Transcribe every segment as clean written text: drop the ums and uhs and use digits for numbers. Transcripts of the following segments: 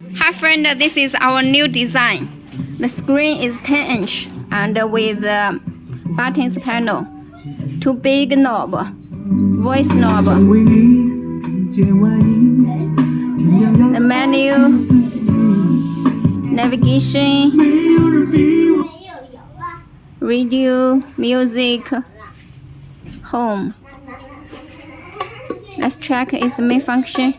Hi friend, this is our new design. The screen is 10-inch and with buttons panel, 2 big knob, voice knob, the menu, navigation, radio, music, home. Let's check its main function.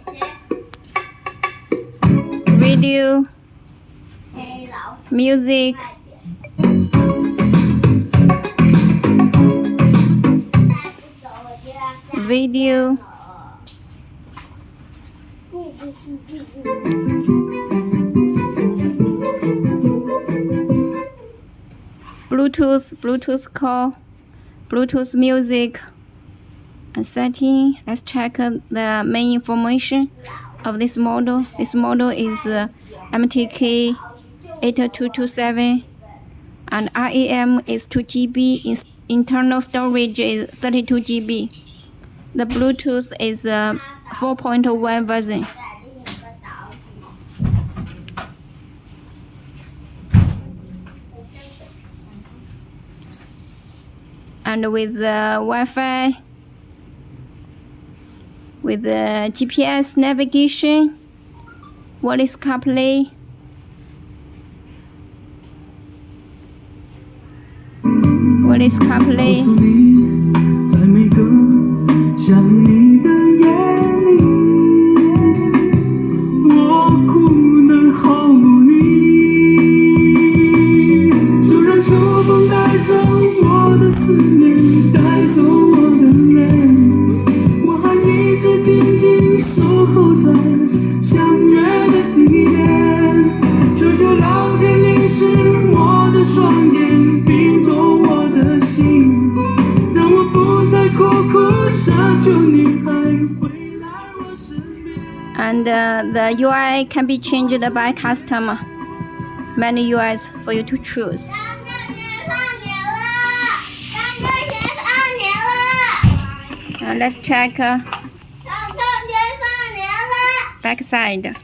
Radio, music, video, Bluetooth call, Bluetooth music, and setting. Let's check the main information of this model. This model is MTK 8227 and RAM is 2 GB, internal storage is 32 GB. The Bluetooth is 4.1 version. And with the Wi-Fi, with the GPS navigation, what is Carplay? What is Carplay? And the UI can be changed by customer. Many UIs for you to choose. Let's check back side.